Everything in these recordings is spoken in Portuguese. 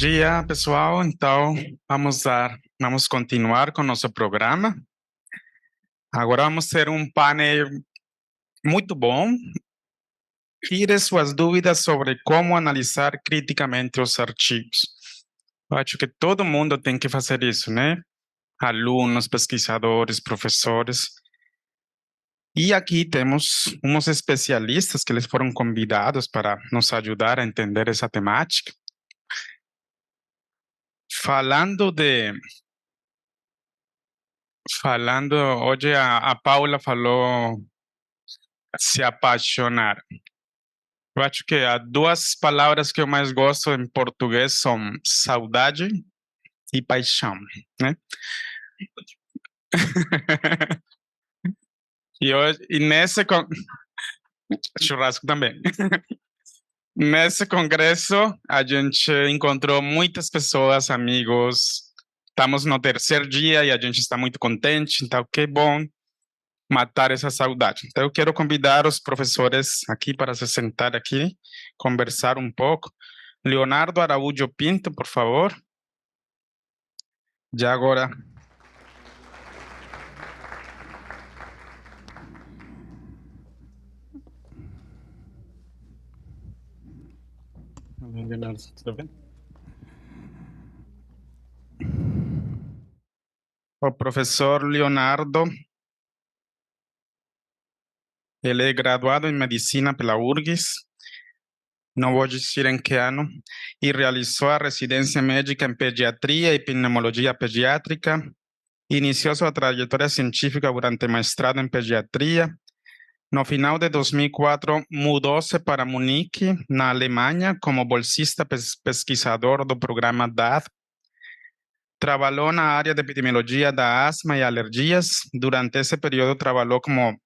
dia, pessoal. Então, vamos continuar com nosso programa. Agora vamos ter um painel muito bom. Tire suas dúvidas sobre como analisar criticamente os artigos. Eu acho que todo mundo tem que fazer isso, né? Alunos, pesquisadores, professores. E aqui temos uns especialistas que eles foram convidados para nos ajudar a entender essa temática. Hoje a Paula falou se apaixonar. Eu acho que as duas palavras que eu mais gosto em português são saudade e paixão, né? E nesse churrasco também. Nesse congresso, a gente encontrou muitas pessoas, amigos. Estamos no terceiro dia e a gente está muito contente, então que bom matar essa saudade. Então, eu quero convidar os professores aqui para se sentar aqui, conversar um pouco. Leonardo Araújo Pinto, por favor. Já agora. Leonardo, tudo bem? O professor Leonardo, ele é graduado em medicina pela URGS, não vou dizer em que ano, e realizou a residência médica em pediatria e pneumologia pediátrica. Iniciou sua trajetória científica durante mestrado em pediatria. No final de 2004, mudou-se para Munique, na Alemanha, como bolsista pesquisador do programa DAD. Trabalhou na área de epidemiologia da asma e alergias. Durante esse período, trabalhou como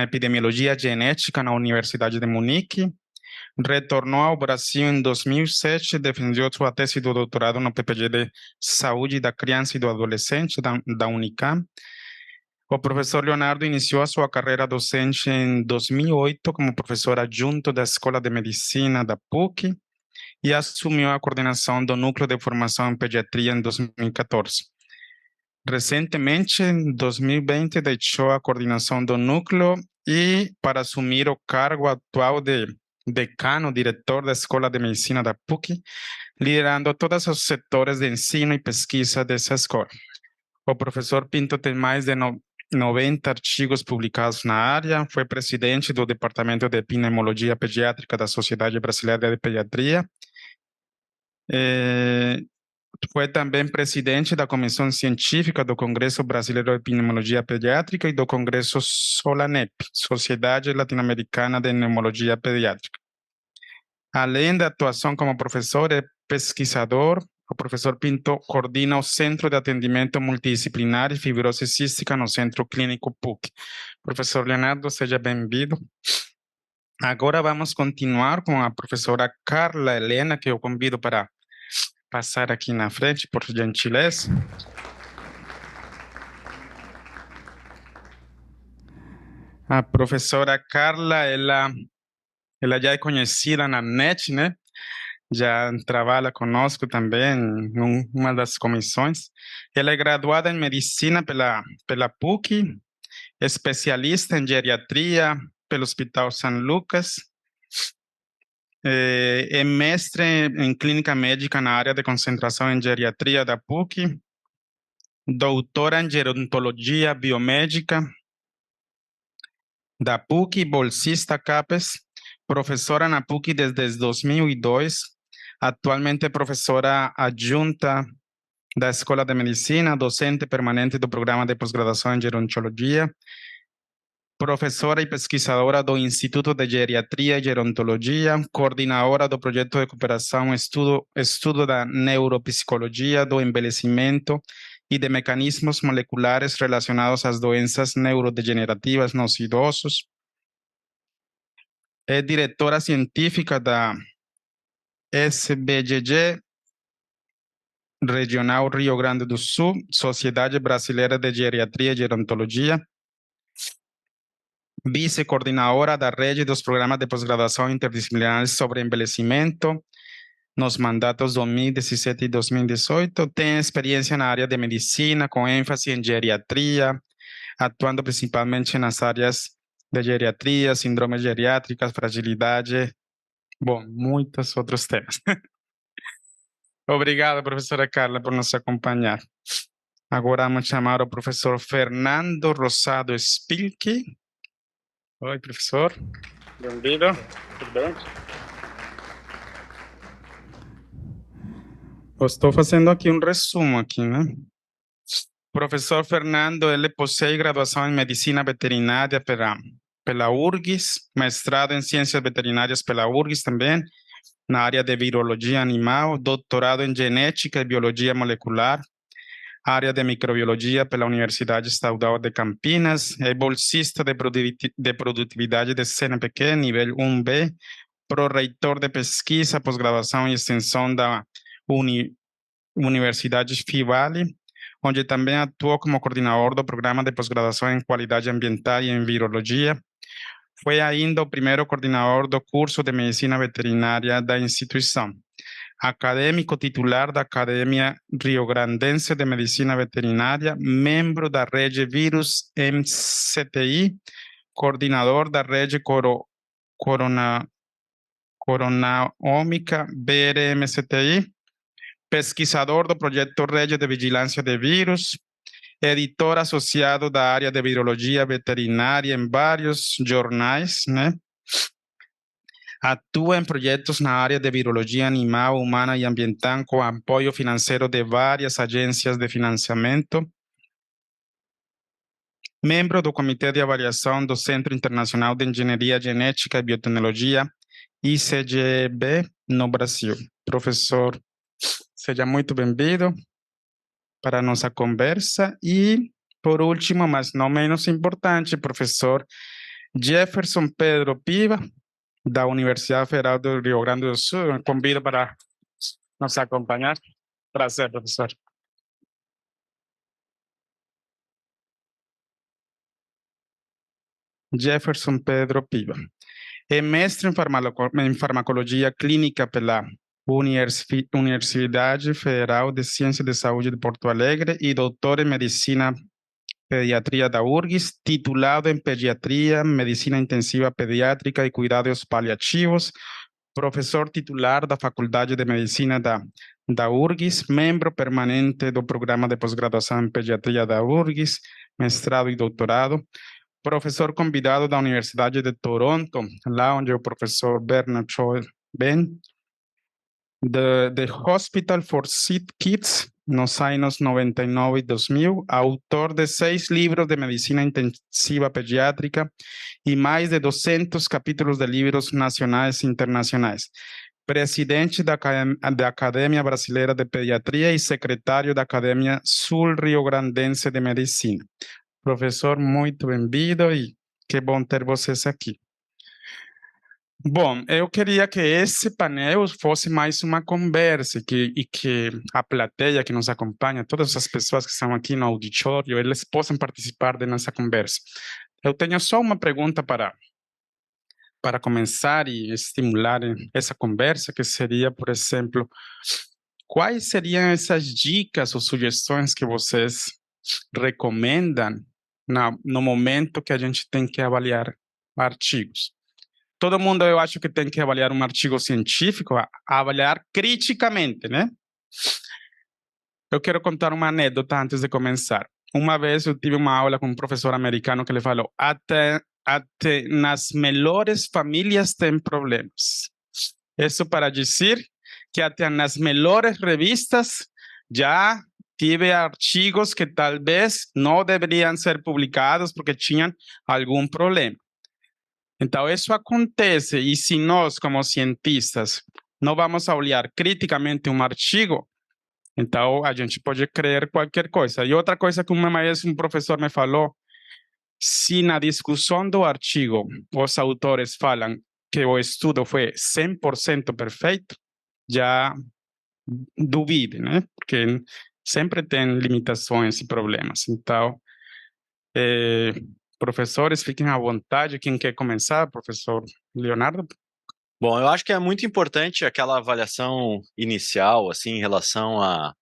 epidemiologia genética na Universidade de Munique. Retornou ao Brasil em 2007, defendeu sua tese do doutorado no PPG de Saúde da Criança e do Adolescente da Unicam. O professor Leonardo iniciou a sua carreira docente em 2008 como professor adjunto da Escola de Medicina da PUC e assumiu a coordenação do Núcleo de Formação em Pediatria em 2014. Recentemente, em 2020, deixou a coordenação do núcleo e para assumir o cargo atual de decano, diretor da Escola de Medicina da PUC, liderando todos os setores de ensino e pesquisa dessa escola. O professor Pinto tem mais de 90 artigos publicados na área, foi presidente do Departamento de Pneumologia Pediátrica da Sociedade Brasileira de Pediatria, foi também presidente da Comissão Científica do Congresso Brasileiro de Pneumologia Pediátrica e do Congresso SOLANEP, Sociedade Latino-Americana de Pneumologia Pediátrica. Além da atuação como professor e pesquisador, o professor Pinto coordena o Centro de Atendimento Multidisciplinar e Fibrose Cística no Centro Clínico PUC. Professor Leonardo, seja bem-vindo. Agora vamos continuar com a professora Carla Helena, que eu convido para passar aqui na frente, por gentileza. A professora Carla, ela já é conhecida na net, né? Já trabalha conosco também em uma das comissões. Ela é graduada em medicina pela PUC, especialista em geriatria pelo Hospital São Lucas, é mestre em clínica médica na área de concentração em geriatria da PUC, doutora em gerontologia biomédica da PUC, bolsista CAPES, professora na PUC desde 2002, atualmente professora adjunta da Escola de Medicina, docente permanente do programa de pós-graduação em gerontologia, professora e pesquisadora do Instituto de Geriatria e Gerontologia, coordenadora do projeto de cooperação estudo da neuropsicologia do envelhecimento e de mecanismos moleculares relacionados às doenças neurodegenerativas nos idosos. É diretora científica da SBGG Regional Rio Grande do Sul, Sociedade Brasileira de Geriatria e Gerontologia, vice-coordenadora da rede dos programas de pós-graduação interdisciplinares sobre envelhecimento, nos mandatos 2017 e 2018. Tem experiência na área de medicina, com ênfase em geriatria, atuando principalmente nas áreas de geriatria, síndromes geriátricas, fragilidade, bom, muitos outros temas. Obrigado, professora Carla, por nos acompanhar. Agora vamos chamar o professor Fernando Rosado Spilki. Oi, professor. Bem-vindo. Tudo bem? Eu estou fazendo aqui um resumo aqui, né? Professor Fernando, ele possui graduação em Medicina Veterinária pela URGS, mestrado em Ciências Veterinárias pela URGS também, na área de Virologia Animal, doutorado em Genética e Biologia Molecular, área de Microbiologia pela Universidade Estadual de Campinas, é bolsista de produtividade de CNPq, nível 1B, pró-reitor de pesquisa, pós-graduação e extensão da Universidade Fivale, onde também atuou como coordenador do programa de pós-graduação em Qualidade Ambiental e em Virologia. Foi ainda o primeiro coordenador do curso de Medicina Veterinária da instituição. Acadêmico titular da Academia Rio-Grandense de Medicina Veterinária, membro da Rede Vírus MCTI, coordenador da Rede Coronaômica BRMCTI, pesquisador do projeto Rede de Vigilância de Vírus, editor associado da área de virologia veterinária em vários jornais, né? Atua em projetos na área de virologia animal, humana e ambiental com apoio financeiro de várias agências de financiamento. Membro do Comitê de Avaliação do Centro Internacional de Engenharia Genética e Biotecnologia, ICGB, no Brasil. Professor, seja muito bem-vindo para a nossa conversa. E, por último, mas não menos importante, professor Jefferson Pedro Piva, da Universidade Federal do Rio Grande do Sul. Eu convido para nos acompanhar. Prazer, professor. Jefferson Pedro Piva. É mestre em farmacologia clínica pela Universidade Federal de Ciências de Saúde de Porto Alegre e doutor em medicina pediatria da URGS, titulado em pediatria, medicina intensiva pediátrica e cuidados paliativos, professor titular da Faculdade de Medicina da URGS, membro permanente do programa de pós-graduação em pediatria da URGS, mestrado e doutorado, professor convidado da Universidade de Toronto, lá onde o professor Bernard Choi vem, The Hospital for Sick Kids, nos anos 99 e 2000, autor de 6 livros de medicina intensiva pediátrica e mais de 200 capítulos de livros nacionais e internacionais. Presidente da Academia Brasileira de Pediatria e secretário da Academia Sul-Rio-Grandense de Medicina. Professor, muito bem-vindo e que bom ter vocês aqui. Bom, eu queria que esse painel fosse mais uma conversa e que a plateia que nos acompanha, todas as pessoas que estão aqui no auditório, eles possam participar da nossa conversa. Eu tenho só uma pergunta para começar e estimular essa conversa, que seria, por exemplo, quais seriam essas dicas ou sugestões que vocês recomendam no momento que a gente tem que avaliar artigos? Todo mundo, eu acho que tem que avaliar um artigo científico, avaliar criticamente, né? Eu quero contar uma anedota antes de começar. Uma vez eu tive uma aula com um professor americano que ele falou: até nas melhores famílias tem problemas. Isso para dizer que até nas melhores revistas já tive artigos que talvez não deveriam ser publicados porque tinham algum problema. Então, isso acontece, e se nós, como cientistas, não vamos olhar criticamente um artigo, então a gente pode crer qualquer coisa. E outra coisa que uma vez um professor me falou, se na discussão do artigo os autores falam que o estudo foi 100% perfeito, já duvide, né? Porque sempre tem limitações e problemas. Então, professores, fiquem à vontade. Quem quer começar? Professor Leonardo? Bom, eu acho que é muito importante aquela avaliação inicial, assim, em relação a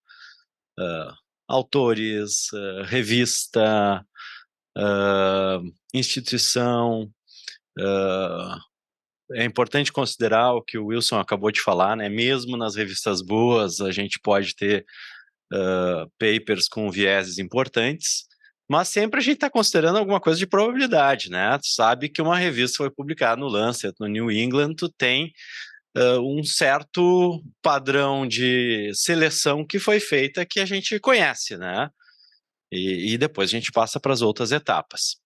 autores, revista, instituição. É importante considerar o que o Wilson acabou de falar, né? Mesmo nas revistas boas, a gente pode ter papers com vieses importantes, mas sempre a gente está considerando alguma coisa de probabilidade, né? Tu sabe que uma revista foi publicada no Lancet, no New England, tu tem um certo padrão de seleção que foi feita que a gente conhece, né? E depois a gente passa para as outras etapas.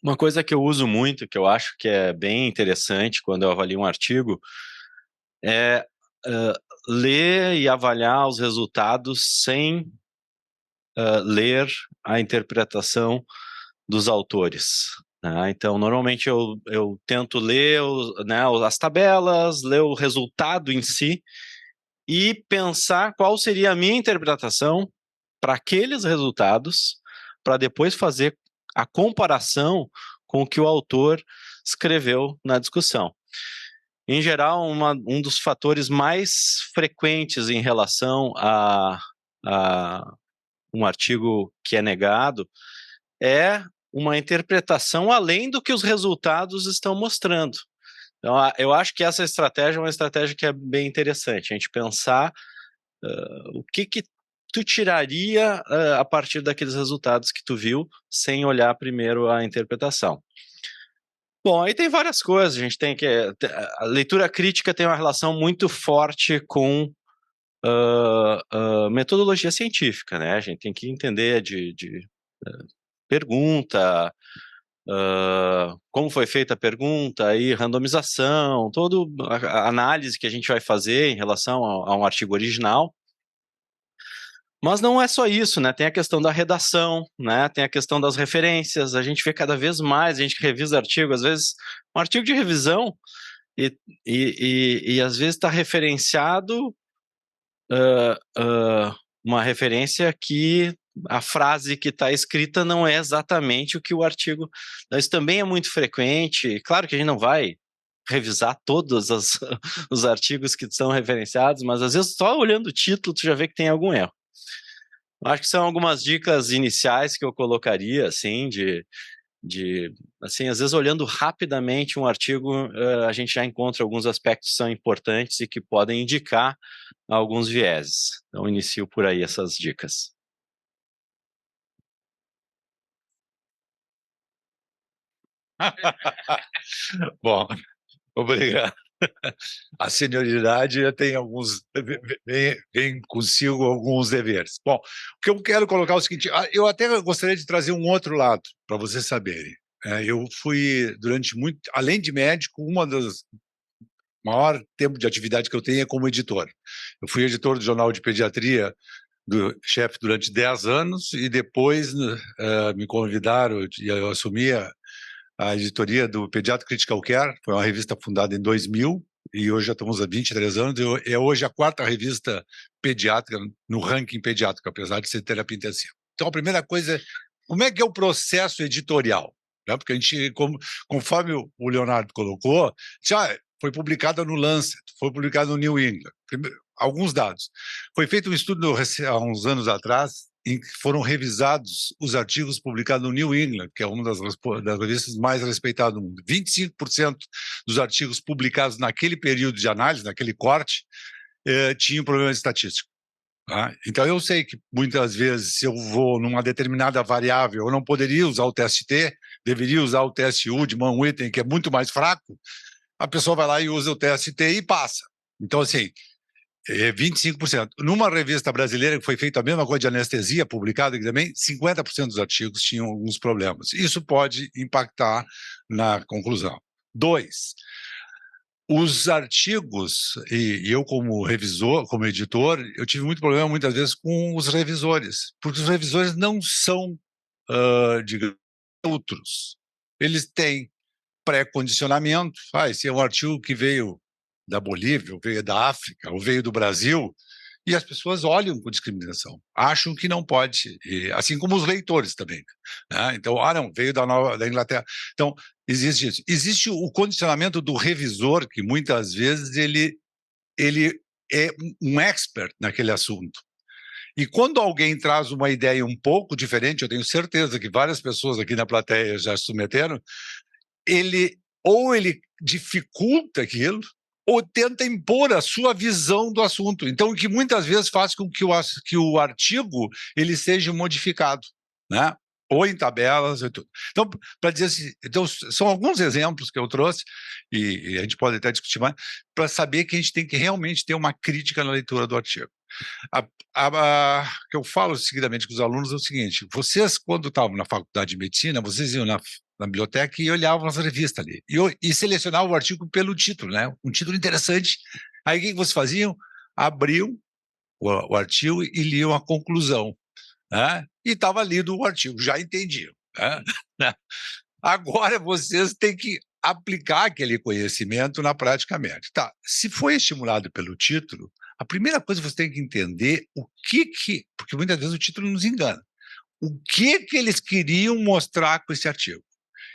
Uma coisa que eu uso muito, que eu acho que é bem interessante quando eu avalio um artigo, é ler e avaliar os resultados sem ler a interpretação dos autores. Né? Então, normalmente eu tento ler né, as tabelas, ler o resultado em si e pensar qual seria a minha interpretação para aqueles resultados, para depois fazer a comparação com o que o autor escreveu na discussão. Em geral, um dos fatores mais frequentes em relação a um artigo que é negado é uma interpretação além do que os resultados estão mostrando. Então, eu acho que essa estratégia é uma estratégia que é bem interessante, a gente pensar o que tu tiraria a partir daqueles resultados que tu viu, sem olhar primeiro a interpretação. Bom, aí tem várias coisas, a gente tem que... A leitura crítica tem uma relação muito forte com metodologia científica, né? A gente tem que entender de pergunta, como foi feita a pergunta, aí randomização, toda a análise que a gente vai fazer em relação a um artigo original. Mas não é só isso, né? Tem a questão da redação, né? Tem a questão das referências. A gente vê cada vez mais, a gente revisa artigo, às vezes um artigo de revisão e às vezes está referenciado uma referência que a frase que está escrita não é exatamente o que o artigo... Isso também é muito frequente. Claro que a gente não vai revisar todos os artigos que são referenciados, mas às vezes só olhando o título tu já vê que tem algum erro. Acho que são algumas dicas iniciais que eu colocaria, assim, assim, às vezes olhando rapidamente um artigo, a gente já encontra alguns aspectos que são importantes e que podem indicar alguns vieses. Então, inicio por aí essas dicas. Bom, obrigado. A senioridade tem vem consigo alguns deveres. Bom, o que eu quero colocar é o seguinte: eu até gostaria de trazer um outro lado para vocês saberem. Eu fui durante muito, além de médico, uma das maior tempo de atividade que eu tenho é como editor. Eu fui editor do Jornal de Pediatria do chefe durante 10 anos e depois me convidaram e eu assumi a editoria do Pediatra Critical Care, foi uma revista fundada em 2000 e hoje já estamos há 23 anos. É hoje a quarta revista pediátrica no ranking pediátrico, apesar de ser terapia intensiva. Então, a primeira coisa é como é que é o processo editorial? Né? Porque a gente, conforme o Leonardo colocou, já foi publicada no Lancet, foi publicada no New England. Alguns dados. Foi feito um estudo há uns anos atrás em que foram revisados os artigos publicados no New England, que é uma das revistas mais respeitadas do mundo. 25% dos artigos publicados naquele período de análise, naquele corte, tinham problema estatístico. Tá? Então, eu sei que muitas vezes, se eu vou numa determinada variável, eu não poderia usar o TST, deveria usar o TSU de Mann-Whitney, que é muito mais fraco, a pessoa vai lá e usa o TST e passa. Então, assim, 25%. Numa revista brasileira que foi feita a mesma coisa de anestesia, publicada aqui também, 50% dos artigos tinham alguns problemas. Isso pode impactar na conclusão. 2, os artigos, e eu como revisor, como editor, eu tive muito problema muitas vezes com os revisores, porque os revisores não são, digamos, neutros. Eles têm pré-condicionamento. Esse é um artigo que veio da Bolívia, ou veio da África, ou veio do Brasil, E as pessoas olham com discriminação, acham que não pode, assim como os leitores também. Né? Então, não, veio da Inglaterra. Então, existe isso. Existe o condicionamento do revisor, que muitas vezes ele é um expert naquele assunto. E quando alguém traz uma ideia um pouco diferente, eu tenho certeza que várias pessoas aqui na plateia já se submeteram, ele dificulta aquilo, ou tenta impor a sua visão do assunto. Então, o que muitas vezes faz com que o artigo ele seja modificado, né? Ou em tabelas e tudo. Então, para dizer assim, então, são alguns exemplos que eu trouxe, e a gente pode até discutir mais, para saber que a gente tem que realmente ter uma crítica na leitura do artigo. Que eu falo seguidamente com os alunos é o seguinte: vocês, quando estavam na faculdade de medicina, vocês iam na biblioteca e olhavam as revistas ali, e selecionavam o artigo pelo título, né? Um título interessante. Aí o que vocês faziam? Abriam o artigo e liam a conclusão, né? E estava lido o artigo, já entendiam, né? Agora vocês têm que aplicar aquele conhecimento na prática médica. Tá, se foi estimulado pelo título, a primeira coisa que você tem que entender porque muitas vezes o título nos engana, o que eles queriam mostrar com esse artigo?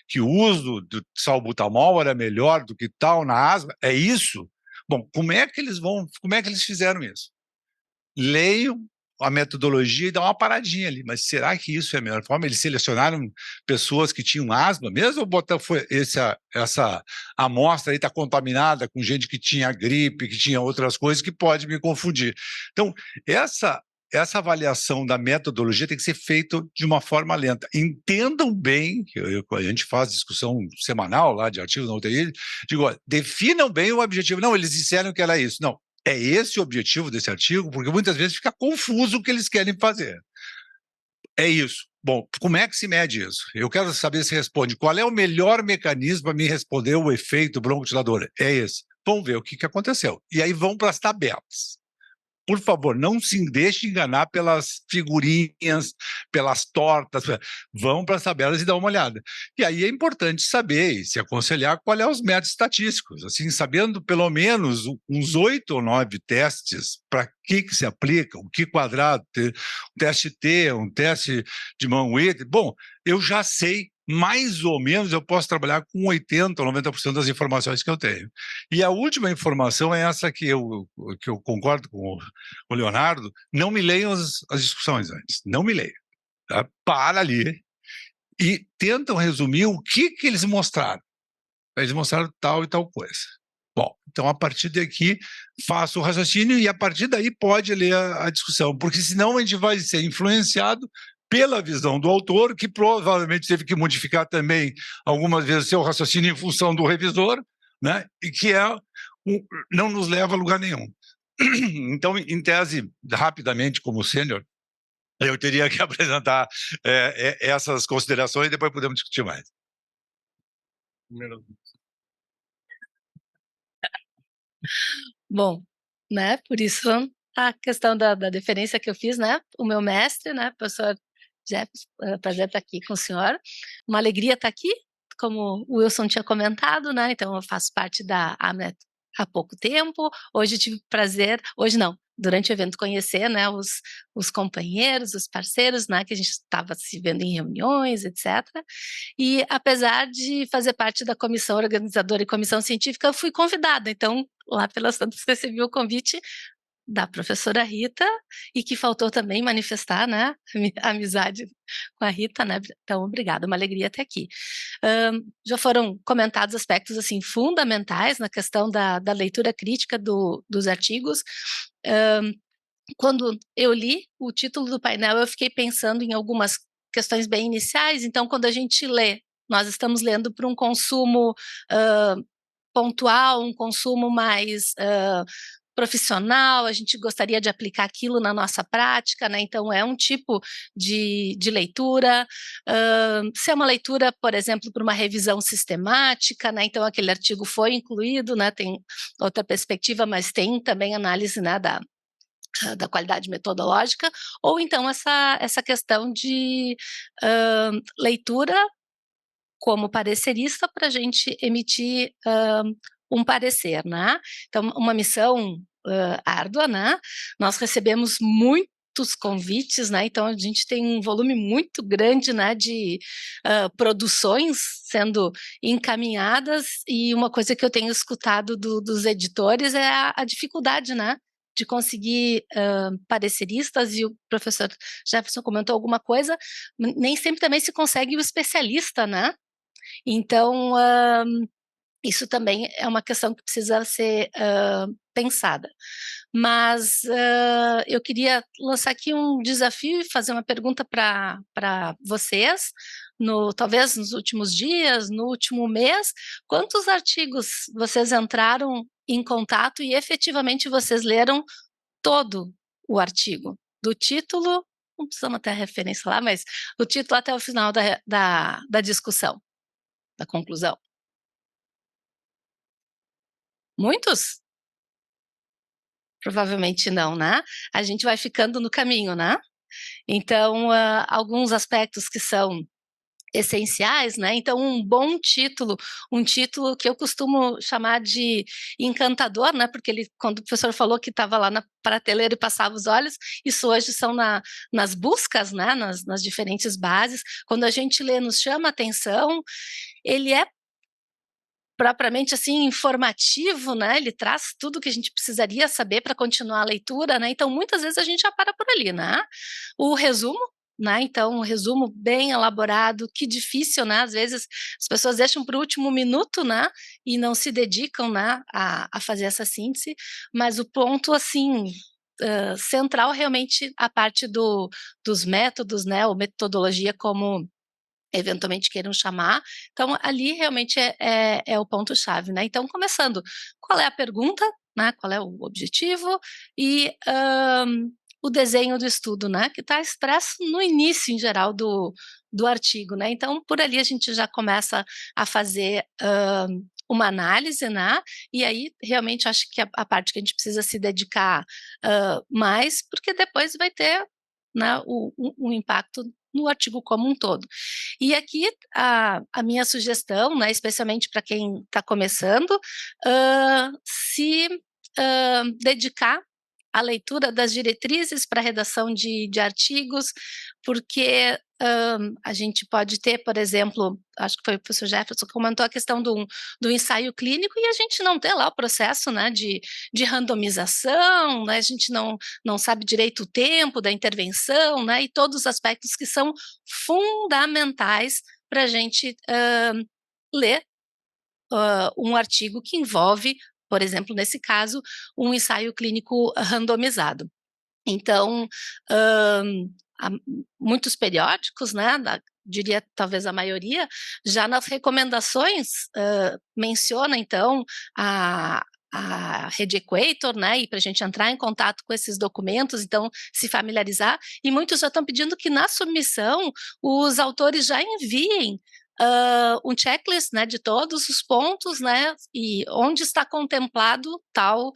Que o uso do salbutamol era melhor do que tal na asma? É isso? Bom, como é que eles fizeram isso? Leiam a metodologia e dá uma paradinha ali, mas será que isso é a melhor forma? Eles selecionaram pessoas que tinham asma mesmo, ou essa amostra aí está contaminada com gente que tinha gripe, que tinha outras coisas que pode me confundir? Então, essa avaliação da metodologia tem que ser feita de uma forma lenta. Entendam bem, a gente faz discussão semanal lá de artigos na UTI, digo, definam bem o objetivo. Não, eles disseram que era isso. Não, é esse o objetivo desse artigo, porque muitas vezes fica confuso o que eles querem fazer. É isso. Bom, como é que se mede isso? Eu quero saber se responde. Qual é o melhor mecanismo para me responder o efeito broncodilatador? É esse. Vamos ver o que aconteceu. E aí vão para as tabelas. Por favor, não se deixe enganar pelas figurinhas, pelas tortas. Vão para as tabelas e dá uma olhada. E aí é importante saber e se aconselhar qual é os métodos estatísticos. Assim, sabendo pelo menos uns 8 ou 9 testes para que se aplica, o que quadrado, um teste T, um teste de Mann-Whitney. Bom, eu já sei mais ou menos, eu posso trabalhar com 80% ou 90% das informações que eu tenho. E a última informação é essa que eu concordo com o Leonardo: não me leiam as discussões antes, não me leiam. Tá? Para ali e tentam resumir o que eles mostraram. Eles mostraram tal e tal coisa. Bom, então a partir daqui faço o raciocínio e a partir daí pode ler a discussão, porque senão a gente vai ser influenciado pela visão do autor, que provavelmente teve que modificar também algumas vezes seu raciocínio em função do revisor, né? E que não nos leva a lugar nenhum. Então, em tese, rapidamente, como sênior, eu teria que apresentar essas considerações e depois podemos discutir mais. Bom, né, por isso a questão da deferência que eu fiz, né, o meu mestre, né, professor Jefferson, prazer estar aqui com o senhor, uma alegria estar aqui, como o Wilson tinha comentado, né, então eu faço parte da AMNET há pouco tempo, hoje tive prazer, hoje não, durante o evento conhecer, né, os companheiros, os parceiros, né, que a gente estava se vendo em reuniões, etc. E apesar de fazer parte da comissão organizadora e comissão científica, eu fui convidada, então lá pelas tantas recebi o convite da professora Rita, e que faltou também manifestar, né, a amizade com a Rita, né, então obrigada, uma alegria estar aqui. Já foram comentados aspectos, assim, fundamentais na questão da leitura crítica dos artigos. Quando eu li o título do painel, eu fiquei pensando em algumas questões bem iniciais. Então, quando a gente lê, nós estamos lendo para um consumo pontual, um consumo mais profissional, a gente gostaria de aplicar aquilo na nossa prática, né? Então é um tipo de leitura. Se é uma leitura, por exemplo, para uma revisão sistemática, né? Então aquele artigo foi incluído, né? Tem outra perspectiva, mas tem também análise, né, da qualidade metodológica, ou então essa questão de leitura como parecerista para a gente emitir um parecer, né? Então, uma missão árdua, né? Nós recebemos muitos convites, né? Então a gente tem um volume muito grande, né, de produções sendo encaminhadas, e uma coisa que eu tenho escutado dos editores é a dificuldade, né, de conseguir pareceristas, e o professor Jefferson comentou alguma coisa, nem sempre também se consegue o especialista, né? Então, isso também é uma questão que precisa ser pensada. Mas eu queria lançar aqui um desafio e fazer uma pergunta para vocês, talvez nos últimos dias, no último mês, quantos artigos vocês entraram em contato e efetivamente vocês leram todo o artigo, do título, não precisamos até a referência lá, mas do título até o final da discussão, da conclusão? Muitos? Provavelmente não, né? A gente vai ficando no caminho, né? Então, alguns aspectos que são essenciais, né? Então, um bom título, um título que eu costumo chamar de encantador, né? Porque quando o professor falou que estava lá na prateleira e passava os olhos, isso hoje são nas buscas, né? Nas diferentes bases. Quando a gente lê, nos chama a atenção, ele é propriamente assim informativo, né? Ele traz tudo que a gente precisaria saber para continuar a leitura, né? Então, muitas vezes a gente já para por ali, né? O resumo, né? Então, um resumo bem elaborado, que difícil, né? Às vezes as pessoas deixam para o último minuto, né? E não se dedicam, né? A fazer essa síntese, mas o ponto, assim, central realmente a parte dos métodos, né? Ou metodologia, como eventualmente queiram chamar. Então, ali realmente é o ponto-chave, né? Então, começando, qual é a pergunta, né? Qual é o objetivo e o desenho do estudo, né? Que está expresso no início, em geral, do artigo, né? Então, por ali a gente já começa a fazer uma análise, né? E aí, realmente, acho que a parte que a gente precisa se dedicar mais, porque depois vai ter, né, um impacto no artigo como um todo. E aqui a minha sugestão, né, especialmente para quem está começando, se dedicar à leitura das diretrizes para a redação de artigos, porque a gente pode ter, por exemplo, acho que foi o professor Jefferson que comentou a questão do ensaio clínico, e a gente não tem lá o processo, né, de randomização, né, a gente não sabe direito o tempo da intervenção, né, e todos os aspectos que são fundamentais para a gente ler um artigo que envolve, por exemplo, nesse caso, um ensaio clínico randomizado. Então, há muitos periódicos, né, diria talvez a maioria, já nas recomendações menciona, então, a Rede Equator, né, e para a gente entrar em contato com esses documentos, então, se familiarizar, e muitos já estão pedindo que na submissão os autores já enviem um checklist, né, de todos os pontos, né, e onde está contemplado tal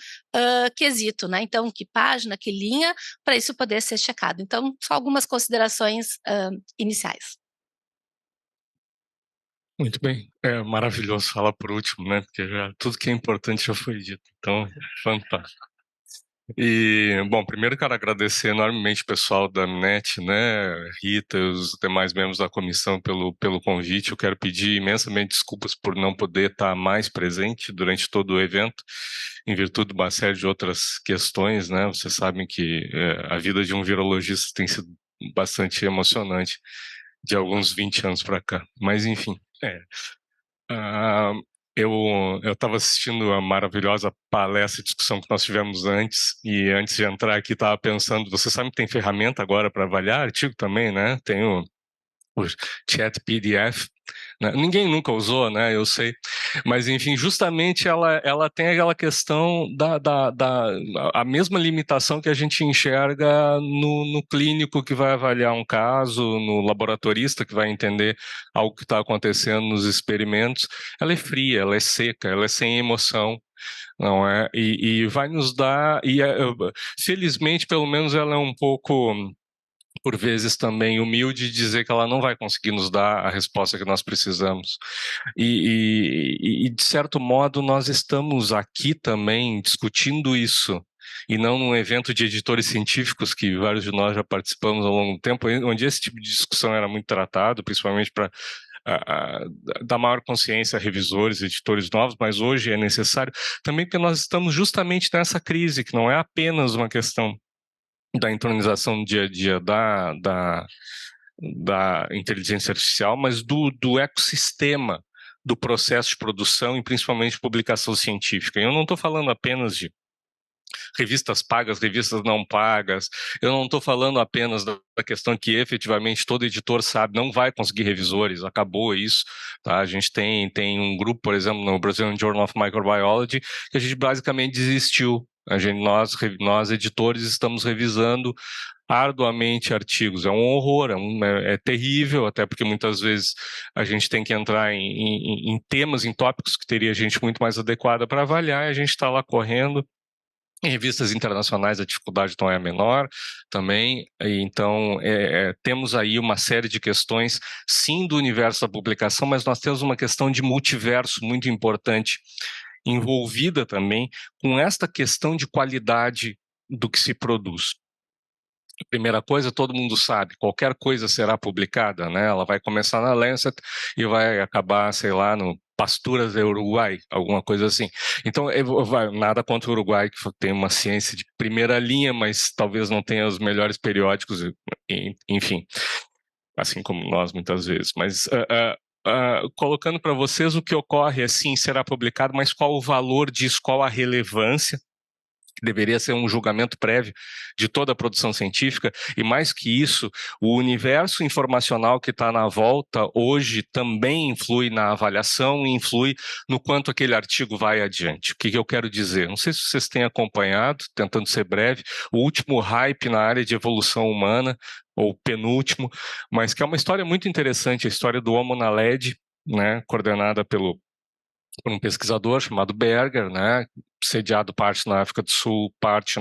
quesito, né, então que página, que linha, para isso poder ser checado. Então, só algumas considerações iniciais. Muito bem, é maravilhoso falar por último, né, porque tudo que é importante já foi dito, então, fantástico. E, bom, primeiro quero agradecer enormemente o pessoal da NET, né, Rita e os demais membros da comissão pelo convite. Eu quero pedir imensamente desculpas por não poder estar mais presente durante todo o evento, em virtude de uma série de outras questões, né. Vocês sabem que a vida de um virologista tem sido bastante emocionante de alguns 20 anos para cá, mas enfim. Eu estava assistindo a maravilhosa palestra e discussão que nós tivemos antes, e antes de entrar aqui estava pensando, você sabe que tem ferramenta agora para avaliar artigo também, né? Tem o Chat PDF, né? Ninguém nunca usou, né? Eu sei, mas enfim, justamente ela tem aquela questão a mesma limitação que a gente enxerga no clínico que vai avaliar um caso, no laboratorista que vai entender algo que está acontecendo nos experimentos. Ela é fria, ela é seca, ela é sem emoção. Não é? E vai nos dar, felizmente, pelo menos ela é um pouco, por vezes, também humilde, de dizer que ela não vai conseguir nos dar a resposta que nós precisamos. E de certo modo, nós estamos aqui também discutindo isso e não num evento de editores científicos que vários de nós já participamos ao longo do tempo, onde esse tipo de discussão era muito tratado, principalmente para dar maior consciência a revisores, editores novos, mas hoje é necessário também porque nós estamos justamente nessa crise, que não é apenas uma questão da entronização no dia a dia da inteligência artificial, mas do ecossistema do processo de produção e principalmente publicação científica. Eu não estou falando apenas de revistas pagas, revistas não pagas, eu não estou falando apenas da questão que efetivamente todo editor sabe, não vai conseguir revisores, acabou isso, tá? A gente tem um grupo, por exemplo, no Brazilian Journal of Microbiology, que a gente basicamente desistiu. Nós editores estamos revisando arduamente artigos, é um horror, é terrível, até porque muitas vezes a gente tem que entrar em temas, em tópicos que teria gente muito mais adequada para avaliar, e a gente está lá correndo. Em revistas internacionais a dificuldade não é menor também, então temos aí uma série de questões, sim, do universo da publicação, mas nós temos uma questão de multiverso muito importante, envolvida também com esta questão de qualidade do que se produz. A primeira coisa, todo mundo sabe, qualquer coisa será publicada, né? Ela vai começar na Lancet e vai acabar, sei lá, no Pasturas do Uruguai, alguma coisa assim. Então, nada contra o Uruguai, que tem uma ciência de primeira linha, mas talvez não tenha os melhores periódicos, enfim, assim como nós muitas vezes. Mas colocando para vocês o que ocorre, assim, será publicado, mas qual o valor disso, qual a relevância, que deveria ser um julgamento prévio de toda a produção científica, e mais que isso, o universo informacional que está na volta hoje também influi na avaliação e influi no quanto aquele artigo vai adiante. O que eu quero dizer? Não sei se vocês têm acompanhado, tentando ser breve, o último hype na área de evolução humana, ou penúltimo, mas que é uma história muito interessante, a história do Homo naledi, né, coordenada por um pesquisador chamado Berger, né, sediado parte na África do Sul, parte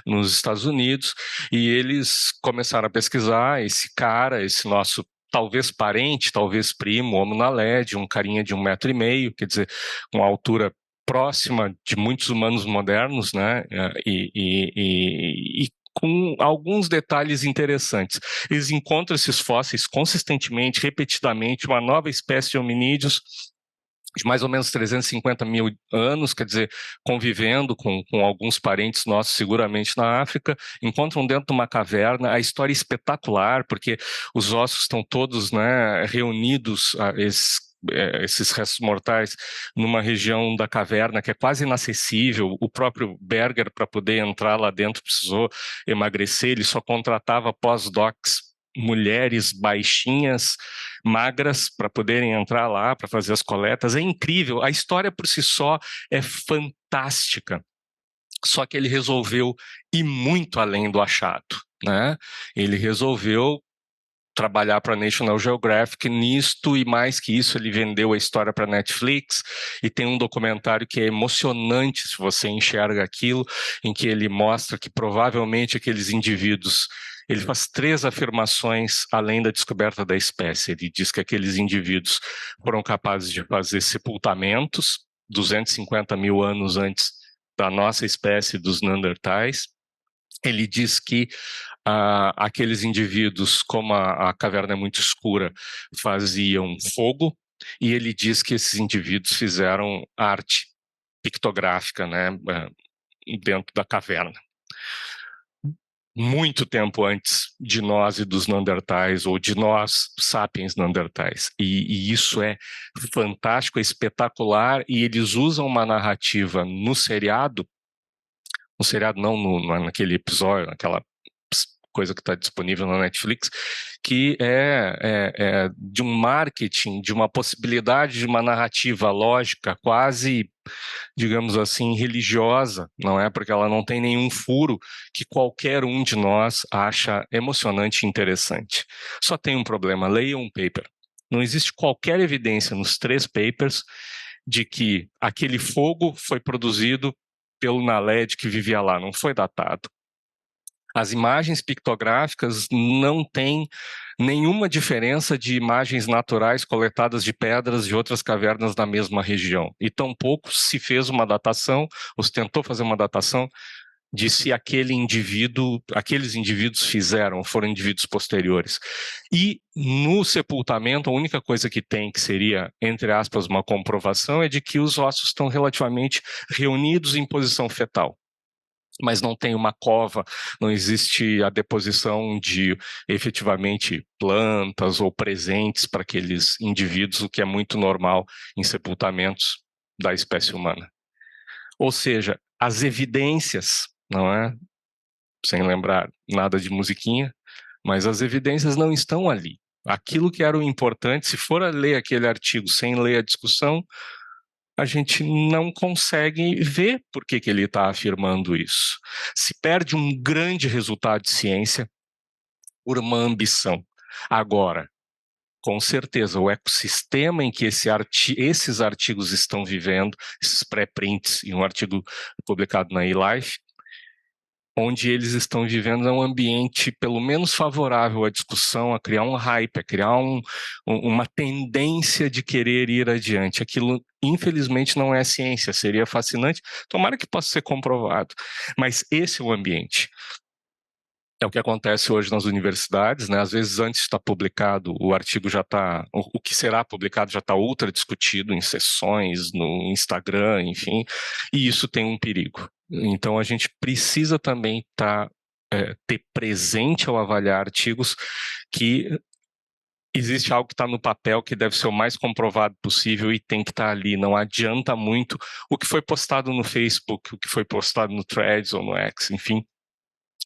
nos Estados Unidos, e eles começaram a pesquisar esse cara, esse nosso talvez parente, talvez primo, Homo naledi, um carinha de 1,5 metro, quer dizer, uma altura próxima de muitos humanos modernos, né, e com alguns detalhes interessantes. Eles encontram esses fósseis consistentemente, repetidamente, uma nova espécie de hominídeos de mais ou menos 350 mil anos, quer dizer, convivendo com alguns parentes nossos, seguramente na África, encontram dentro de uma caverna. A história é espetacular, porque os ossos estão todos, né, reunidos, esses restos mortais, numa região da caverna que é quase inacessível. O próprio Berger, para poder entrar lá dentro, precisou emagrecer, ele só contratava pós-docs, mulheres baixinhas, magras, para poderem entrar lá, para fazer as coletas. É incrível, a história por si só é fantástica. Só que ele resolveu ir muito além do achado, né? Ele resolveu trabalhar para a National Geographic nisto, e mais que isso, ele vendeu a história para a Netflix, e tem um documentário que é emocionante, se você enxerga aquilo, em que ele mostra que provavelmente aqueles indivíduos, ele faz 3 afirmações além da descoberta da espécie. Ele diz que aqueles indivíduos foram capazes de fazer sepultamentos 250 mil anos antes da nossa espécie dos Neandertais. Ele diz que aqueles indivíduos, como a caverna é muito escura, faziam fogo, e ele diz que esses indivíduos fizeram arte pictográfica, né, dentro da caverna. Muito tempo antes de nós e dos Neandertais, ou de nós, sapiens Neandertais. E isso é fantástico, é espetacular, e eles usam uma narrativa no seriado não naquele episódio, naquela coisa que está disponível na Netflix, que é de um marketing, de uma possibilidade de uma narrativa lógica quase, digamos assim, religiosa, não é? Porque ela não tem nenhum furo que qualquer um de nós acha emocionante e interessante. Só tem um problema: leia um paper. Não existe qualquer evidência nos 3 papers de que aquele fogo foi produzido pelo naledi que vivia lá, não foi datado. As imagens pictográficas não têm nenhuma diferença de imagens naturais coletadas de pedras de outras cavernas da mesma região. E tampouco se fez uma datação, ou se tentou fazer uma datação, de se aqueles indivíduos foram indivíduos posteriores. E no sepultamento, a única coisa que tem, que seria, entre aspas, uma comprovação, é de que os ossos estão relativamente reunidos em posição fetal. Mas não tem uma cova, não existe a deposição de, efetivamente, plantas ou presentes para aqueles indivíduos, o que é muito normal em sepultamentos da espécie humana. Ou seja, as evidências, não é? Sem lembrar nada de musiquinha, mas as evidências não estão ali. Aquilo que era o importante, se for a ler aquele artigo sem ler a discussão, a gente não consegue ver por que ele está afirmando isso. Se perde um grande resultado de ciência por uma ambição. Agora, com certeza, o ecossistema em que esses artigos estão vivendo, esses pré-prints e um artigo publicado na eLife, onde eles estão vivendo é um ambiente pelo menos favorável à discussão, a criar um hype, a criar uma tendência de querer ir adiante. Aquilo, infelizmente, não é ciência, seria fascinante, tomara que possa ser comprovado, mas esse é o ambiente. É o que acontece hoje nas universidades, né? Às vezes, antes de estar publicado, o artigo já está, o que será publicado já está ultra discutido em sessões, no Instagram, enfim, e isso tem um perigo. Então, a gente precisa também ter presente ao avaliar artigos que existe algo que está no papel que deve ser o mais comprovado possível e tem que estar ali. Não adianta muito o que foi postado no Facebook, o que foi postado no Threads ou no X, enfim,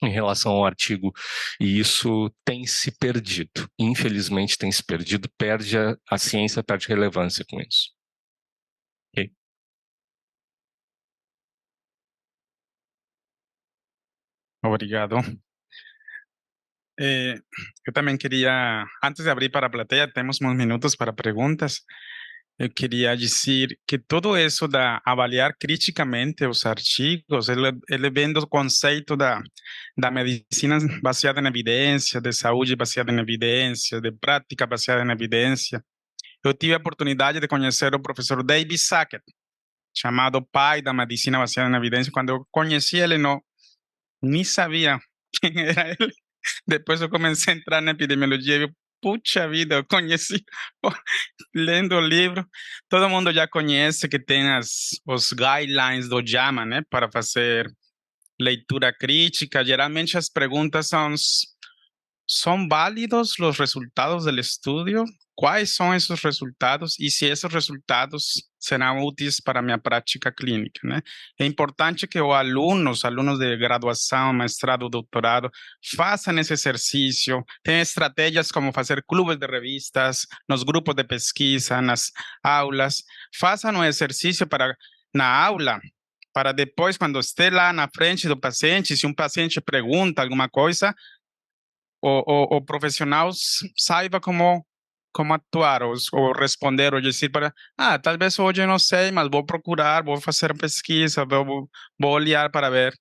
em relação ao artigo, e isso tem se perdido. Infelizmente tem se perdido, perde a ciência, perde relevância com isso. Okay? Obrigado. Eu também queria, antes de abrir para a plateia, temos uns minutos para perguntas. Eu queria dizer que tudo isso da avaliar criticamente os artigos, ele vem do conceito da medicina baseada em evidência, de saúde baseada em evidência, de prática baseada em evidência. Eu tive a oportunidade de conhecer o professor David Sackett, chamado pai da medicina baseada em evidência. Quando eu conheci ele, nem sabia quem era ele. Depois eu comecei a entrar na epidemiologia e eu, puxa vida, eu conheci, lendo o livro, todo mundo já conhece que tem os guidelines do JAMA, né, para fazer leitura crítica. Geralmente as perguntas são válidos os resultados do estudo? Quais são esses resultados e se esses resultados serão úteis para a minha prática clínica, né? É importante que os alunos de graduação, mestrado, doutorado, façam esse exercício. Tem estratégias como fazer clubes de revistas, nos grupos de pesquisa, nas aulas. Façam um exercício na aula, para depois, quando esteja lá na frente do paciente, se um paciente pergunta alguma coisa, o profissional saiba como atuar ou responder ou dizer talvez hoje eu não sei, mas vou procurar, vou fazer pesquisa, vou olhar para ver.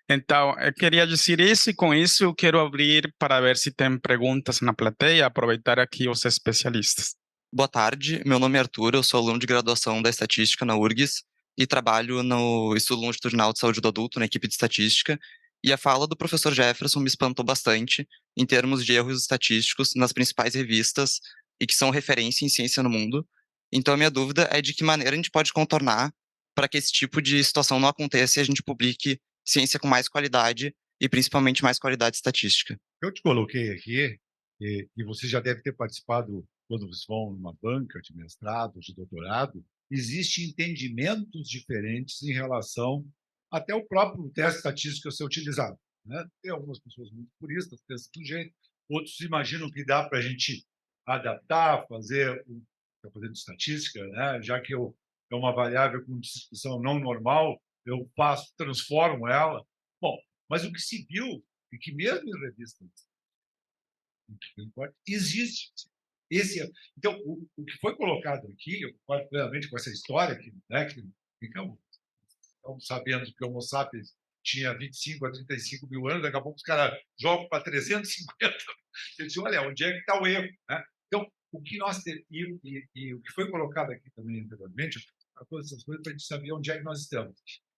Então, eu queria dizer isso e com isso eu quero abrir para ver se tem perguntas na plateia, aproveitar aqui os especialistas. Boa tarde, meu nome é Arthur, eu sou aluno de graduação da Estatística na URGS e trabalho no Estudo Longitudinal de Saúde do Adulto, na equipe de Estatística, e a fala do professor Jefferson me espantou bastante em termos de erros estatísticos nas principais revistas e que são referência em ciência no mundo. Então, a minha dúvida é de que maneira a gente pode contornar para que esse tipo de situação não aconteça e a gente publique ciência com mais qualidade e principalmente mais qualidade estatística. Eu te coloquei aqui, e você já deve ter participado quando vocês vão numa banca de mestrado, de doutorado, existem entendimentos diferentes em relação até o próprio teste estatístico a ser utilizado, né? Tem algumas pessoas muito puristas, pensam do jeito, outros imaginam que dá para a gente adaptar, fazer fazendo estatística, né? Já que é uma variável com distribuição não normal, eu transformo ela. Bom, mas o que se viu, e que mesmo em revistas existe. Então, o que foi colocado aqui, eu concordo plenamente com essa história, que ficamos sabendo que o Homo sapiens tinha 25 a 35 mil anos, daqui a pouco os caras jogam para 350. Eu disse, olha, onde é que está o erro? Né? Então, o que nós e o que foi colocado aqui também anteriormente, todas essas coisas para a gente saber onde é que nós estamos,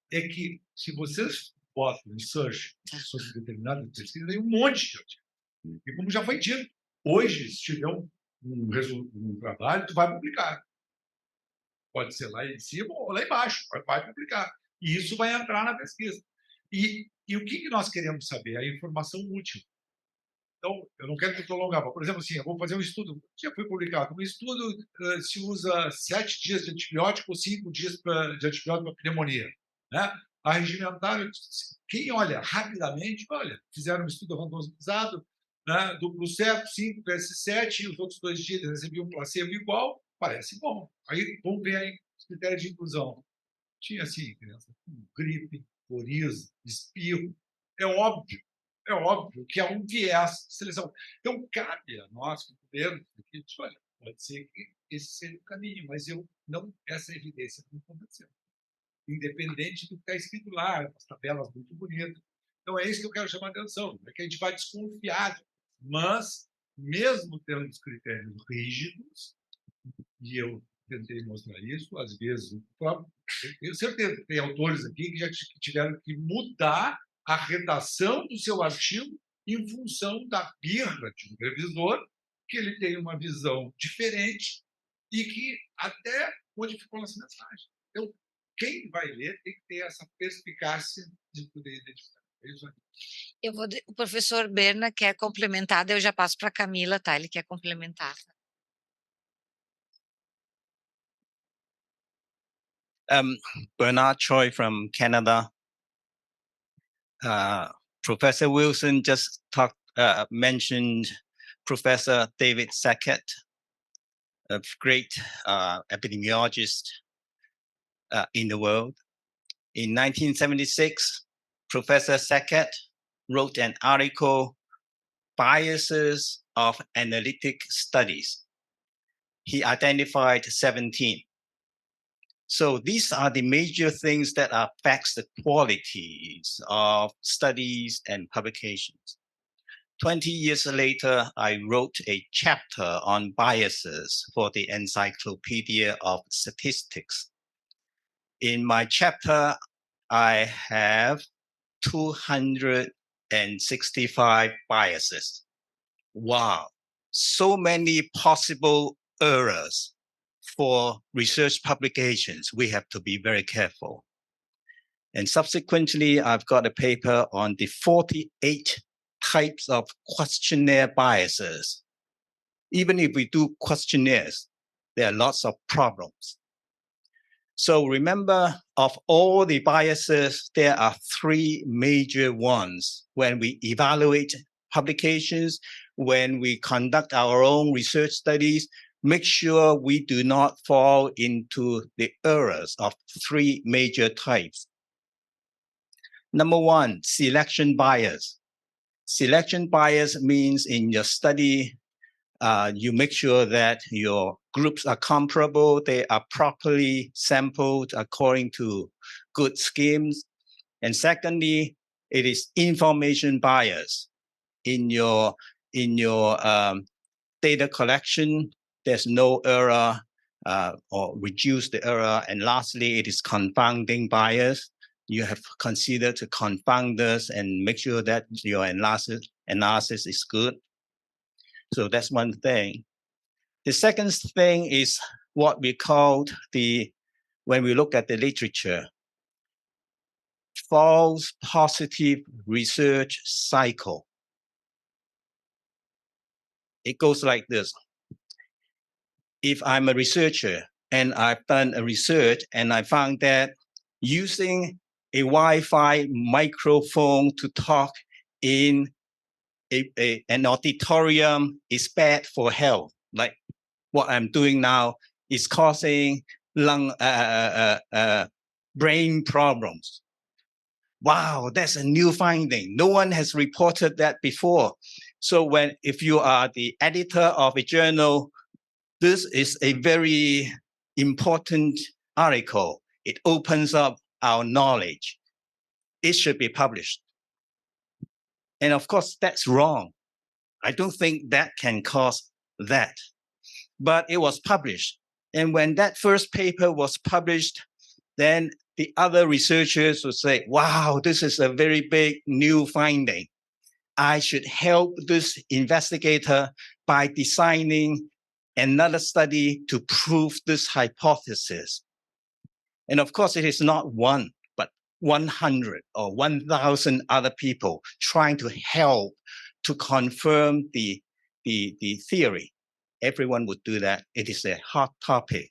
é que se vocês bota em search sobre determinada pesquisa, tem um monte de artigos. E como já foi dito, hoje, se tiver um trabalho, tu vai publicar. Pode ser lá em cima ou lá embaixo, vai publicar. E isso vai entrar na pesquisa. E o que nós queremos saber? A informação útil. Então, eu não quero que eu prolongar. Por exemplo, assim, eu vou fazer um estudo, já foi publicado, um estudo se usa 7 dias de antibiótico ou 5 dias de antibiótico para pneumonia. Né? A regimentar, quem olha rapidamente, olha, fizeram um estudo randomizado, né, duplo certo, 5 vezes 7, e os outros 2 dias recebiam um placebo igual, parece bom. Aí vamos ver aí os critérios de inclusão. Tinha, assim, criança com gripe, coriza, espirro. É óbvio que há um viés de seleção. Então, cabe a nós, como governo, que olha, pode ser que esse seja o caminho, mas essa evidência não aconteceu. Independente do que está escrito lá, as tabelas muito bonitas. Então, é isso que eu quero chamar a atenção, é que a gente vai desconfiar, mas, mesmo tendo os critérios rígidos, e eu tentei mostrar isso, às vezes, eu tenho certeza que tem autores aqui que já tiveram que mudar a redação do seu artigo em função da birra de um revisor, que ele tem uma visão diferente e que até modificou essa mensagem. Então, quem vai ler tem que ter essa perspicácia de poder identificar. É isso aí. O professor Berna quer complementar, daí eu já passo para a Camila, tá? Ele quer complementar. Bernard Choi from Canada. Professor Wilson just mentioned Professor David Sackett, a great epidemiologist in the world. In 1976, Professor Sackett wrote an article, Biases of Analytic Studies. He identified 17. So these are the major things that affects the qualities of studies and publications. 20 years later, I wrote a chapter on biases for the Encyclopedia of Statistics. In my chapter, I have 265 biases. Wow, so many possible errors. For research publications, we have to be very careful. And subsequently, I've got a paper on the 48 types of questionnaire biases. Even if we do questionnaires, there are lots of problems. So remember, of all the biases, there are 3 major ones when we evaluate publications, when we conduct our own research studies. Make sure we do not fall into the errors of 3 major types. Number 1, selection bias. Selection bias means in your study, you make sure that your groups are comparable, they are properly sampled according to good schemes. And secondly, it is information bias. In your data collection, there's no error or reduce the error. And lastly, it is confounding bias. You have considered to confound this and make sure that your analysis is good. So that's one thing. The second thing is what we called when we look at the literature, false positive research cycle. It goes like this. If I'm a researcher and I've done a research and I found that using a Wi-Fi microphone to talk in an auditorium is bad for health, like what I'm doing now is causing brain problems. Wow, that's a new finding. No one has reported that before. So if you are the editor of a journal, this is a very important article. It opens up our knowledge. It should be published. And of course, that's wrong. I don't think that can cause that. But it was published. And when that first paper was published, then the other researchers would say, wow, this is a very big new finding. I should help this investigator by designing another study to prove this hypothesis. And of course, it is not one, but 100 or 1,000 other people trying to help to confirm the theory. Everyone would do that. It is a hot topic.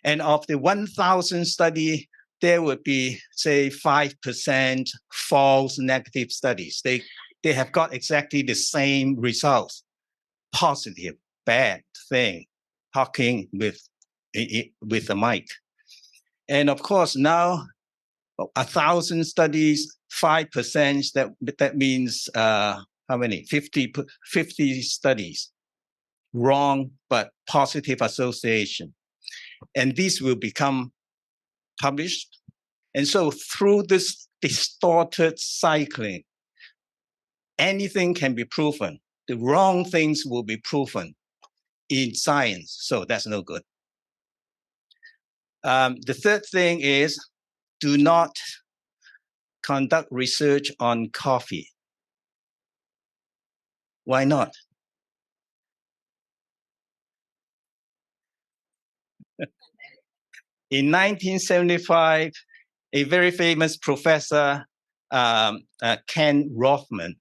And of the 1,000 study, there would be, say, 5% false negative studies. They have got exactly the same results, positive, bad thing, talking with the mic. And of course, now 1,000 studies, 5%, that means how many? 50 studies. Wrong, but positive association. And these will become published. And so through this distorted cycling, anything can be proven. The wrong things will be proven in science. So that's no good. The third thing is, do not conduct research on coffee. Why not? In 1975, a very famous professor, Ken Rothman,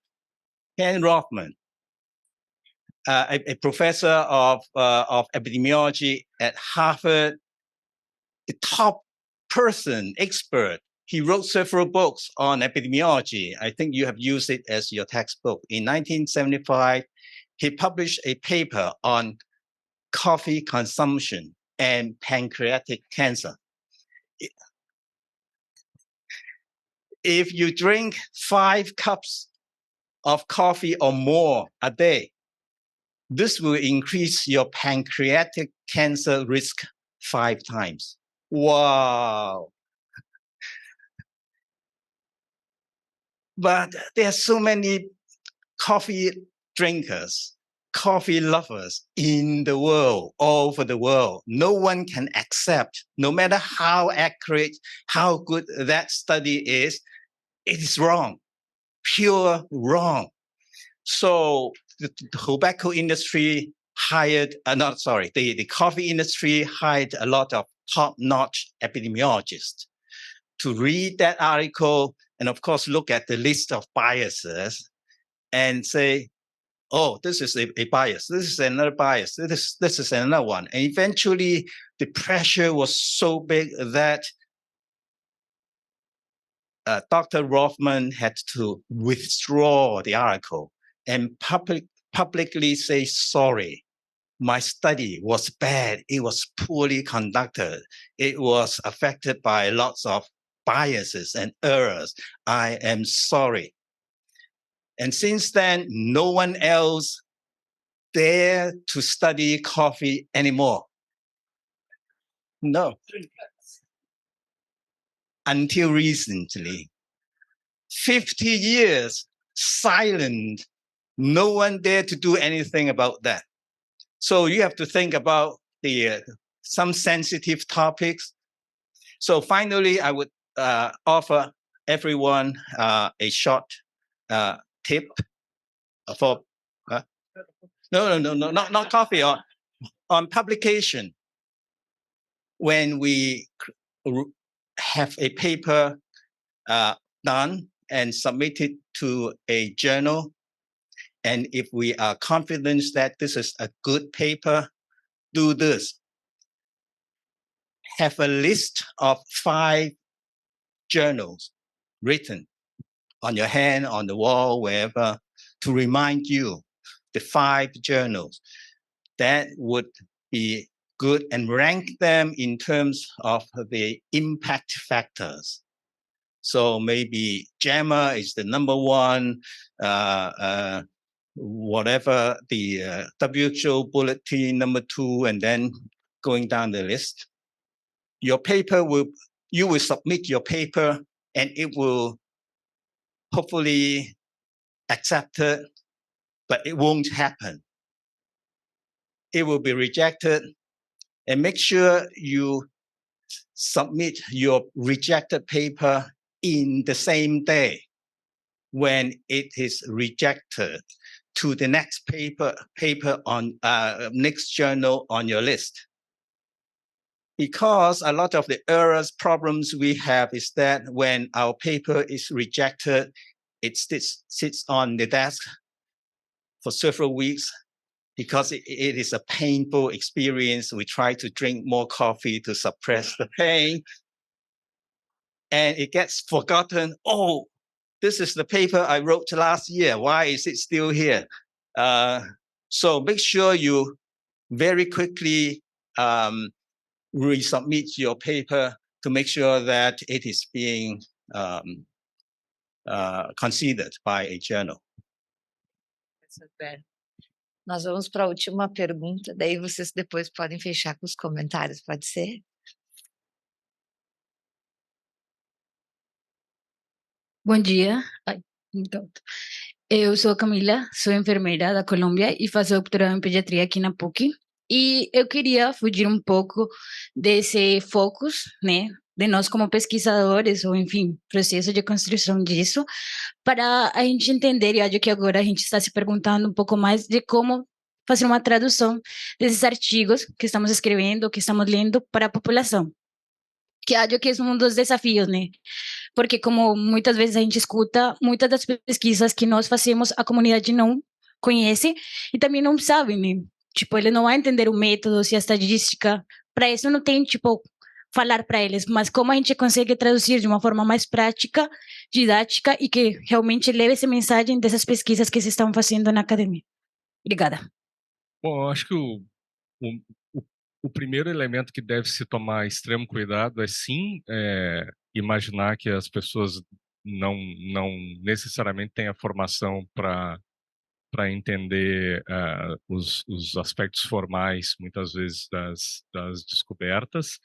a professor of epidemiology at Harvard, the top person, expert. He wrote several books on epidemiology. I think you have used it as your textbook. In 1975, he published a paper on coffee consumption and pancreatic cancer. If you drink 5 cups of coffee or more a day, this will increase your pancreatic cancer risk 5 times. Wow. But there are so many coffee drinkers, coffee lovers in the world, all over the world. No one can accept, no matter how accurate, how good that study is, it is wrong, pure wrong. So the tobacco industry hired, the coffee industry hired a lot of top-notch epidemiologists to read that article and of course look at the list of biases and say, oh, this is a bias, this is another bias, this is another one. And eventually the pressure was so big that Dr. Rothman had to withdraw the article and publicly say, sorry, my study was bad, it was poorly conducted, it was affected by lots of biases and errors. I am sorry. And since then, no one else dared to study coffee anymore. No. Until recently, 50 years silent, no one dared to do anything about that. So you have to think about some sensitive topics. So finally, I would offer everyone a short tip for no, not coffee, on publication. When we have a paper done and submitted to a journal, and if we are confident that this is a good paper, do this. Have a list of 5 journals written on your hand, on the wall, wherever, to remind you the 5 journals. That would be good, and rank them in terms of the impact factors. So maybe JAMA is the number 1, whatever the WHO bulletin number 2, and then going down the list. Your paper you will submit your paper and it will hopefully accepted, but it won't happen. It will be rejected, and make sure you submit your rejected paper in the same day when it is rejected to the next paper on next journal on your list. Because a lot of the errors problems we have is that when our paper is rejected, it sits on the desk for several weeks. Because it is a painful experience, we try to drink more coffee to suppress the pain. And it gets forgotten. Oh, this is the paper I wrote last year. Why is it still here? So make sure you very quickly resubmit your paper to make sure that it is being considered by a journal. Super. Nós vamos para a última pergunta, daí vocês depois podem fechar com os comentários, pode ser? Bom dia. Eu sou Camila, sou enfermeira da Colômbia e faço doutorado em pediatria aqui na PUC. E eu queria fugir um pouco desse foco, né, de nós como pesquisadores, ou enfim, processo de construção disso, para a gente entender, e acho que agora a gente está se perguntando um pouco mais de como fazer uma tradução desses artigos que estamos escrevendo, que estamos lendo para a população. Que acho que é um dos desafios, né? Porque como muitas vezes a gente escuta, muitas das pesquisas que nós fazemos, a comunidade não conhece e também não sabe, né? Tipo, ele não vai entender o método, se a estatística, para isso não tem, tipo, falar para eles, mas como a gente consegue traduzir de uma forma mais prática, didática e que realmente leve essa mensagem dessas pesquisas que se estão fazendo na academia. Obrigada. Bom, eu acho que o primeiro elemento que deve se tomar extremo cuidado é sim imaginar que as pessoas não necessariamente têm a formação para entender os aspectos formais, muitas vezes, das descobertas.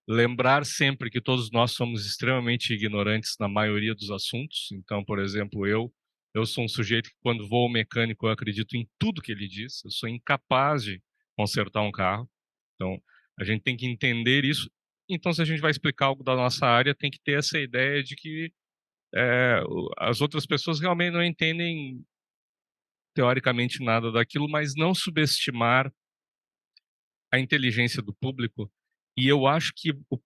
Lembrar sempre que todos nós somos extremamente ignorantes na maioria dos assuntos. Então, por exemplo, eu sou um sujeito que, quando vou ao mecânico, eu acredito em tudo que ele diz. Eu sou incapaz de consertar um carro. Então, a gente tem que entender isso. Então, se a gente vai explicar algo da nossa área, tem que ter essa ideia de que as outras pessoas realmente não entendem teoricamente nada daquilo, mas não subestimar a inteligência do público. E eu acho que o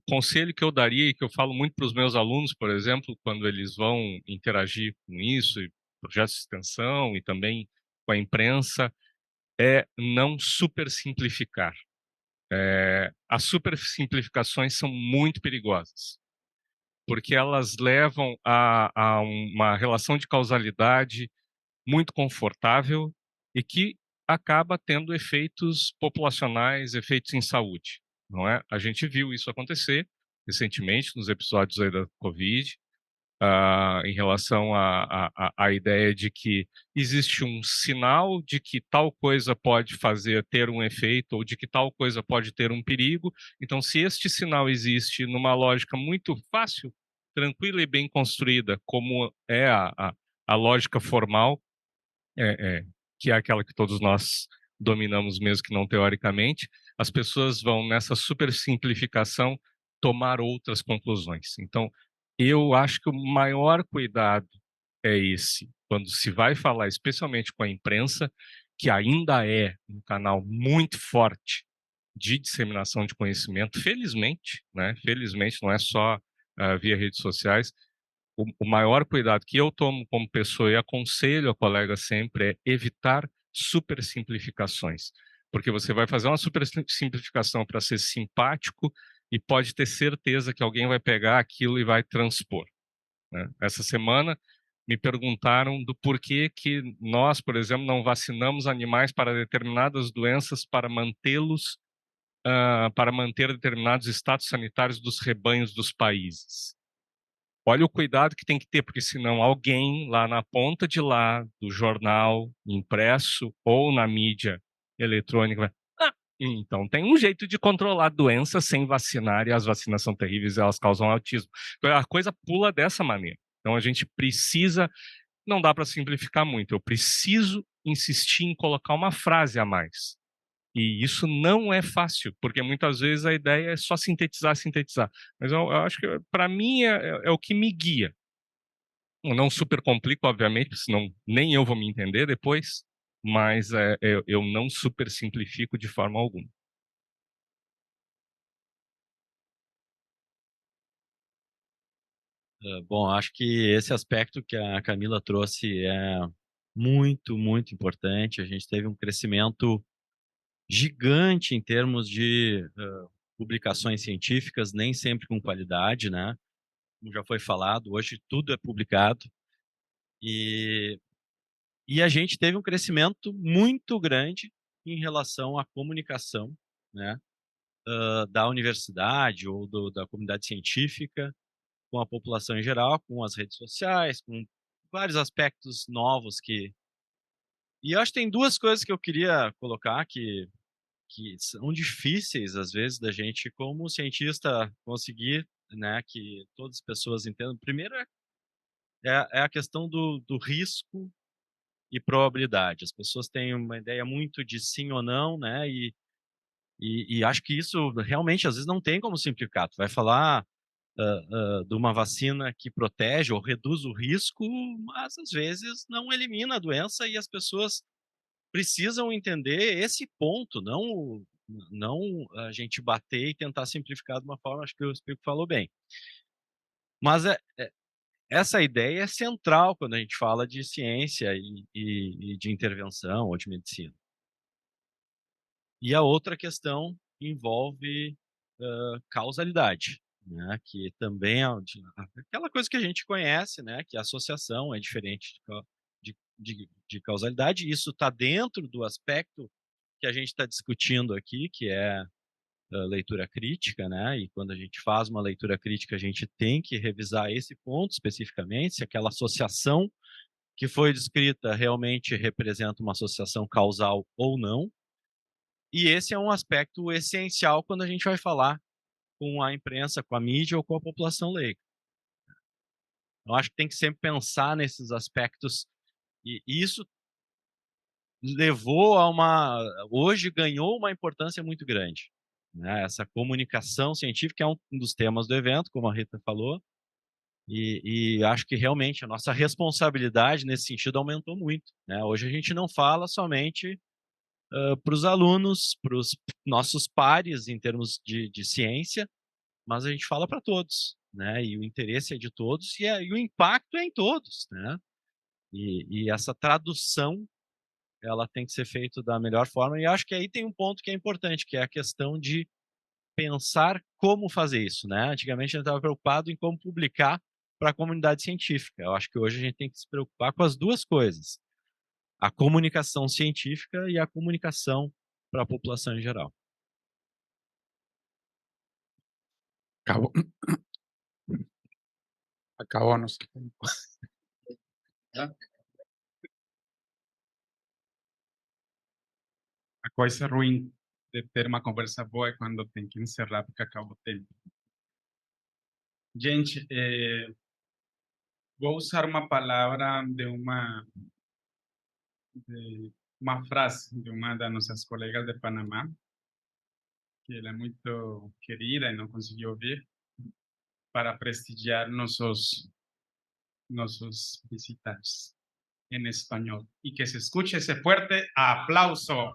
conselho que eu daria, e que eu falo muito para os meus alunos, por exemplo, quando eles vão interagir com isso, e projetos de extensão e também com a imprensa, é não supersimplificar. As supersimplificações são muito perigosas, porque elas levam a uma relação de causalidade muito confortável e que acaba tendo efeitos populacionais, efeitos em saúde, não é? A gente viu isso acontecer recentemente nos episódios aí da Covid, em relação à ideia de que existe um sinal de que tal coisa pode ter um efeito ou de que tal coisa pode ter um perigo. Então, se este sinal existe numa lógica muito fácil, tranquila e bem construída, como é a lógica formal, que é aquela que todos nós dominamos mesmo que não teoricamente, as pessoas vão, nessa supersimplificação, tomar outras conclusões. Então, eu acho que o maior cuidado é esse, quando se vai falar, especialmente com a imprensa, que ainda é um canal muito forte de disseminação de conhecimento, felizmente, né? Felizmente, não é só via redes sociais. O maior cuidado que eu tomo como pessoa e aconselho a colega sempre é evitar supersimplificações, porque você vai fazer uma supersimplificação para ser simpático e pode ter certeza que alguém vai pegar aquilo e vai transpor, né? Essa semana me perguntaram do porquê que nós, por exemplo, não vacinamos animais para determinadas doenças para mantê-los, para manter determinados status sanitários dos rebanhos dos países. Olha o cuidado que tem que ter, porque senão alguém lá na ponta de lá do jornal impresso ou na mídia eletrônica vai, então tem um jeito de controlar a doença sem vacinar, e as vacinas são terríveis, elas causam autismo. A coisa pula dessa maneira. Então a gente precisa, não dá para simplificar muito, eu preciso insistir em colocar uma frase a mais. E isso não é fácil, porque muitas vezes a ideia é só sintetizar. Mas eu acho que, para mim, é o que me guia. Eu não super complico, obviamente, senão nem eu vou me entender depois, mas eu não super simplifico de forma alguma. Bom, acho que esse aspecto que a Camila trouxe é muito, muito importante. A gente teve um crescimento gigante em termos de publicações científicas, nem sempre com qualidade, né? Como já foi falado, hoje tudo é publicado. E a gente teve um crescimento muito grande em relação à comunicação, né? Da universidade ou da comunidade científica com a população em geral, com as redes sociais, com vários aspectos novos que... E eu acho que tem duas coisas que eu queria colocar que são difíceis, às vezes, da gente, como cientista, conseguir, né, que todas as pessoas entendam. Primeiro é a questão do risco e probabilidade. As pessoas têm uma ideia muito de sim ou não, né, e acho que isso realmente, às vezes, não tem como simplificar. Tu vai falar de uma vacina que protege ou reduz o risco, mas, às vezes, não elimina a doença e as pessoas precisam entender esse ponto, não a gente bater e tentar simplificar de uma forma, acho que o Spico falou bem. Mas essa ideia é central quando a gente fala de ciência e de intervenção ou de medicina. E a outra questão envolve causalidade, né, que também é aquela coisa que a gente conhece, né, que a associação é diferente de causalidade. Isso está dentro do aspecto que a gente está discutindo aqui, que é a leitura crítica, né? E quando a gente faz uma leitura crítica, a gente tem que revisar esse ponto especificamente, se aquela associação que foi descrita realmente representa uma associação causal ou não. E esse é um aspecto essencial quando a gente vai falar com a imprensa, com a mídia ou com a população leiga. Eu acho que tem que sempre pensar nesses aspectos, e isso levou hoje ganhou uma importância muito grande, né? Essa comunicação científica é um dos temas do evento, como a Rita falou, e acho que realmente a nossa responsabilidade nesse sentido aumentou muito, né? Hoje a gente não fala somente para os alunos, para os nossos pares em termos de ciência, mas a gente fala para todos, né? E o interesse é de todos e o impacto é em todos, né? E essa tradução ela tem que ser feita da melhor forma, e acho que aí tem um ponto que é importante, que é a questão de pensar como fazer isso, né? Antigamente a gente estava preocupado em como publicar para a comunidade científica. Eu acho que hoje a gente tem que se preocupar com as duas coisas, a comunicação científica e a comunicação para a população em geral. Acabou nosso tempo. A coisa ruim de ter uma conversa boa é quando tem que encerrar porque acabou o tempo. Gente, vou usar uma palavra de uma frase de uma das nossas colegas de Panamá, que ela é muito querida e não conseguiu ouvir, para prestigiar nossos visitantes en español. Y que se escuche ese fuerte aplauso.